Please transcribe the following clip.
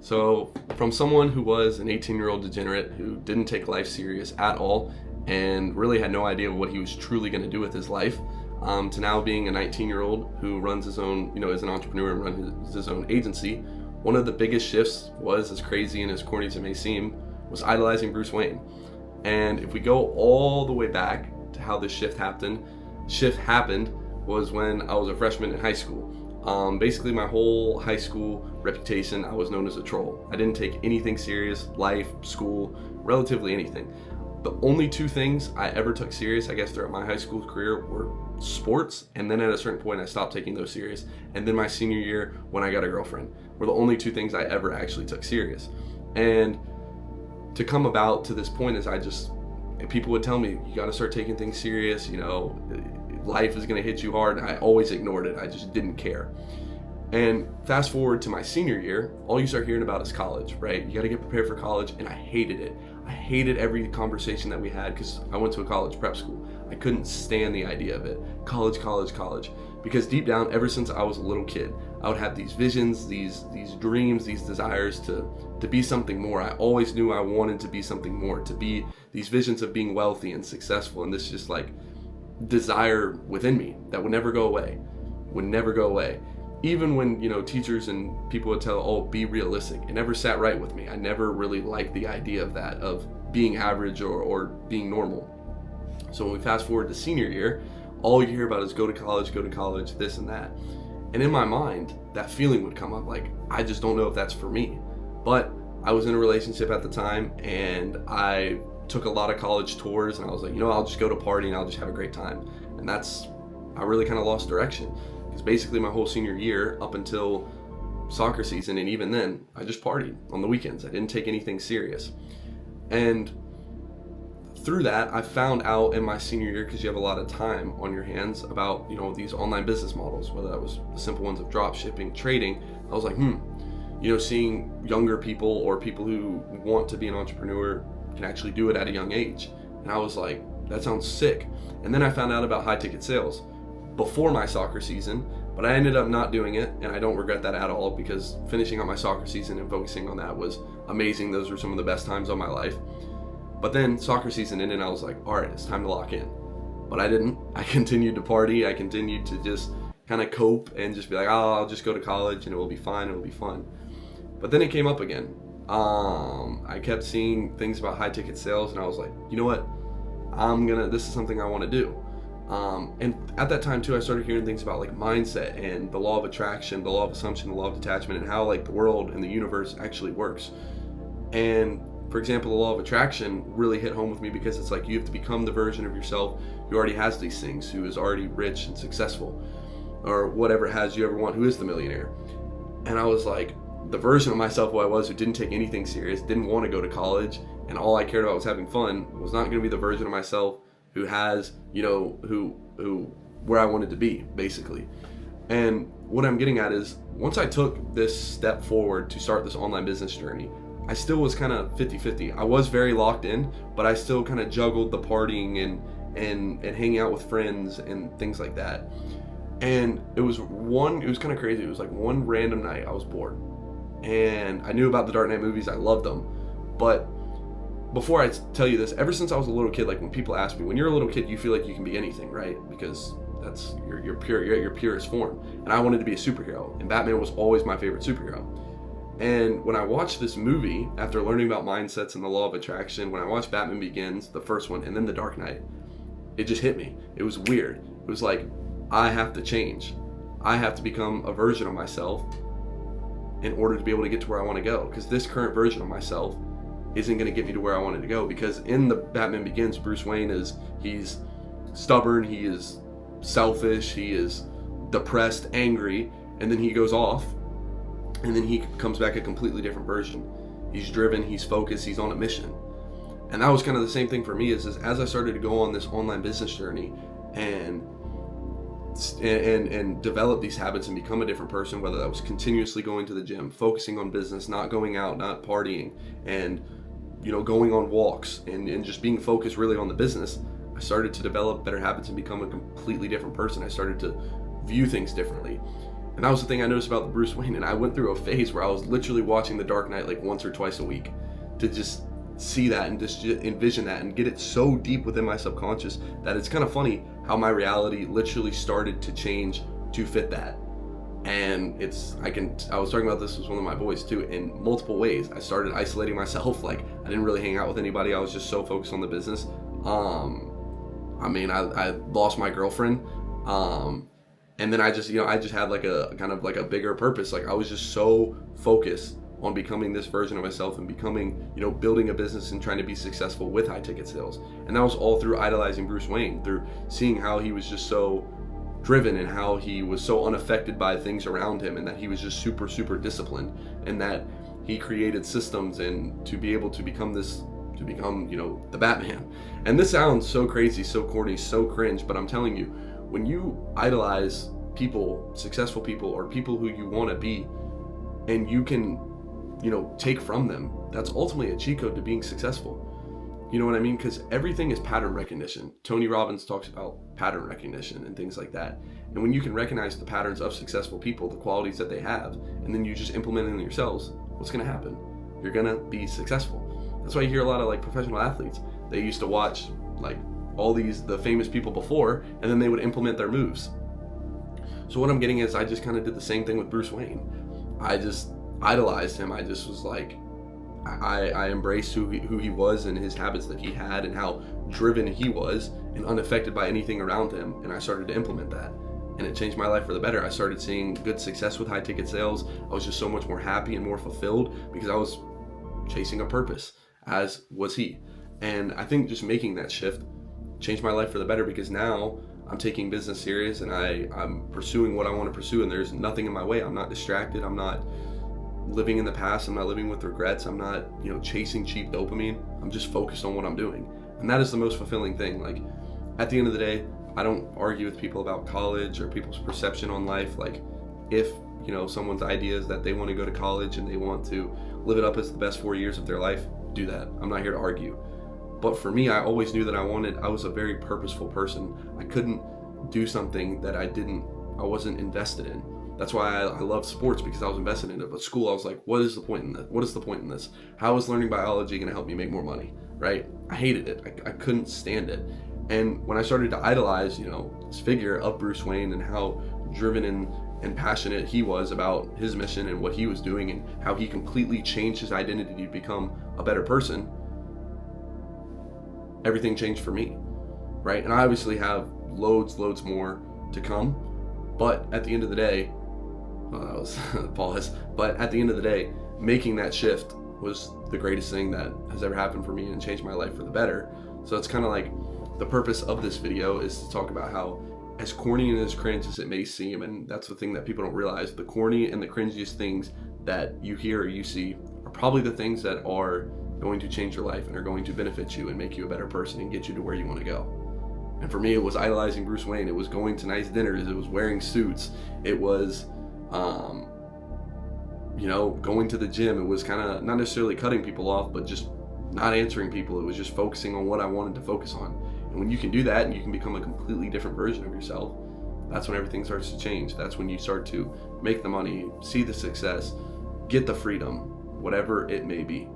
So, from someone who was an 18-year-old degenerate who didn't take life serious at all and really had no idea what he was truly going to do with his life, to now being a 19-year-old who runs his own, is an entrepreneur and runs his own agency, one of the biggest shifts was, as crazy and as corny as it may seem, was idolizing Bruce Wayne. And if we go all the way back to how this shift happened was when I was a freshman in high school. Basically my whole high school reputation, I was known as a troll. I didn't take anything serious, life, school, relatively anything. The only two things I ever took serious, I guess, throughout my high school career were sports, and then at a certain point I stopped taking those serious, and then my senior year when I got a girlfriend were the only two things I ever actually took serious. And to come about to this point is people would tell me, you got to start taking things serious, life is going to hit you hard. I always ignored it. I just didn't care. And fast forward to my senior year, all you start hearing about is college, right? You got to get prepared for college, and I hated it. I hated every conversation that we had because I went to a college prep school. I couldn't stand the idea of it. College. Because deep down, ever since I was a little kid, I would have these visions, these dreams, these desires to be something more. I always knew I wanted to be something more, to be these visions of being wealthy and successful, and this just desire within me that would never go away. Even when, teachers and people would tell, be realistic, it never sat right with me. I never really liked the idea of that, of being average or being normal. So when we fast forward to senior year, all you hear about is go to college, this and that. And in my mind, that feeling would come up, I just don't know if that's for me. But I was in a relationship at the time, and I took a lot of college tours, and I was like, I'll just go to party and I'll just have a great time. And I really kind of lost direction. Because basically my whole senior year up until soccer season, and even then, I just partied on the weekends. I didn't take anything serious. And through that, I found out in my senior year, because you have a lot of time on your hands, about these online business models, whether that was the simple ones of drop shipping, trading. I was like, seeing younger people or people who want to be an entrepreneur can actually do it at a young age. And I was like, that sounds sick. And then I found out about high ticket sales before my soccer season, but I ended up not doing it, and I don't regret that at all, because finishing up my soccer season and focusing on that was amazing. Those were some of the best times of my life. But then soccer season ended, and I was like, all right, it's time to lock in. But I didn't. I continued to party. I continued to just kind of cope and just be like, I'll just go to college and it will be fine, it'll be fun. But then it came up again. I kept seeing things about high ticket sales, and I was like, you know what? This is something I want to do. And at that time too, I started hearing things about mindset and the law of attraction, the law of assumption, the law of detachment, and how the world and the universe actually works. And for example, the law of attraction really hit home with me, because it's you have to become the version of yourself who already has these things, who is already rich and successful, or whatever it has you ever want, who is the millionaire. And I was like, the version of myself who I was, who didn't take anything serious, didn't want to go to college, and all I cared about was having fun, was not going to be the version of myself who has, where I wanted to be, basically. And what I'm getting at is, once I took this step forward to start this online business journey, I still was kind of 50-50. I was very locked in, but I still kind of juggled the partying and hanging out with friends and things like that. And it was kind of crazy. It was one random night I was bored, and I knew about the Dark Knight movies. I loved them. But before I tell you this, ever since I was a little kid, when people ask me, when you're a little kid, you feel like you can be anything, right? Because that's your purest form. And I wanted to be a superhero, and Batman was always my favorite superhero. And when I watched this movie, after learning about mindsets and the law of attraction, when I watched Batman Begins, the first one, and then The Dark Knight, it just hit me. It was weird. It was I have to change. I have to become a version of myself in order to be able to get to where I want to go. Because this current version of myself isn't going to get me to where I wanted to go. Because in the Batman Begins, Bruce Wayne he's stubborn, he is selfish, he is depressed, angry, and then he goes off, and then he comes back a completely different version. He's driven, he's focused, he's on a mission. And that was kind of the same thing for me, is as I started to go on this online business journey and develop these habits and become a different person, whether that was continuously going to the gym, focusing on business, not going out, not partying, and going on walks, and just being focused really on the business, I started to develop better habits and become a completely different person. I started to view things differently. And that was the thing I noticed about the Bruce Wayne. And I went through a phase where I was literally watching The Dark Knight like once or twice a week to just see that and just envision that and get it so deep within my subconscious that it's kind of funny how my reality literally started to change to fit that. And I was talking about this with one of my boys too, in multiple ways. I started isolating myself. Like, I didn't really hang out with anybody. I was just so focused on the business. I lost my girlfriend. And then I just had like a kind of like a bigger purpose. Like, I was just so focused on becoming this version of myself and becoming, building a business and trying to be successful with high ticket sales. And that was all through idolizing Bruce Wayne, through seeing how he was just so driven and how he was so unaffected by things around him, and that he was just super, super disciplined, and that he created systems and to be able to become the Batman. And this sounds so crazy, so corny, so cringe, but I'm telling you, when you idolize people, successful people, or people who you want to be, and you can, take from them, that's ultimately a cheat code to being successful. You know what I mean? Because everything is pattern recognition. Tony Robbins talks about pattern recognition and things like that. And when you can recognize the patterns of successful people, the qualities that they have, and then you just implement it in yourselves, what's going to happen? You're going to be successful. That's why you hear a lot of like professional athletes. They used to watch like all the famous people before, and then they would implement their moves. So what I'm getting is I just kind of did the same thing with Bruce Wayne. I just idolized him. I just was like, I embraced who he was and his habits that he had and how driven he was and unaffected by anything around him. And I started to implement that. And it changed my life for the better. I started seeing good success with high ticket sales. I was just so much more happy and more fulfilled because I was chasing a purpose, as was he. And I think just making that shift changed my life for the better, because now I'm taking business serious and I'm pursuing what I want to pursue, and there's nothing in my way. I'm not distracted. I'm not living in the past. I'm not living with regrets. I'm not, chasing cheap dopamine. I'm just focused on what I'm doing. And that is the most fulfilling thing. Like, at the end of the day, I don't argue with people about college or people's perception on life. Like, if, someone's idea is that they want to go to college and they want to live it up as the best 4 years of their life, do that. I'm not here to argue. But for me, I always knew that I was a very purposeful person. I couldn't do something that I wasn't invested in. That's why I love sports, because I was invested in it. But school, I was like, what is the point in this? What is the point in this? How is learning biology going to help me make more money, right? I hated it. I couldn't stand it. And when I started to idolize, this figure of Bruce Wayne and how driven and passionate he was about his mission and what he was doing and how he completely changed his identity to become a better person, everything changed for me, right? And I obviously have loads more to come. But at the end of the day, that was pause. But at the end of the day, making that shift was the greatest thing that has ever happened for me and changed my life for the better. So it's kind of like the purpose of this video is to talk about how, as corny and as cringe as it may seem, and that's the thing that people don't realize, the corny and the cringiest things that you hear or you see are probably the things that are going to change your life and are going to benefit you and make you a better person and get you to where you want to go. And for me, it was idolizing Bruce Wayne. It was going to nice dinners. It was wearing suits. It was, going to the gym. It was kind of not necessarily cutting people off, but just not answering people. It was just focusing on what I wanted to focus on. And when you can do that and you can become a completely different version of yourself, that's when everything starts to change. That's when you start to make the money, see the success, get the freedom, whatever it may be.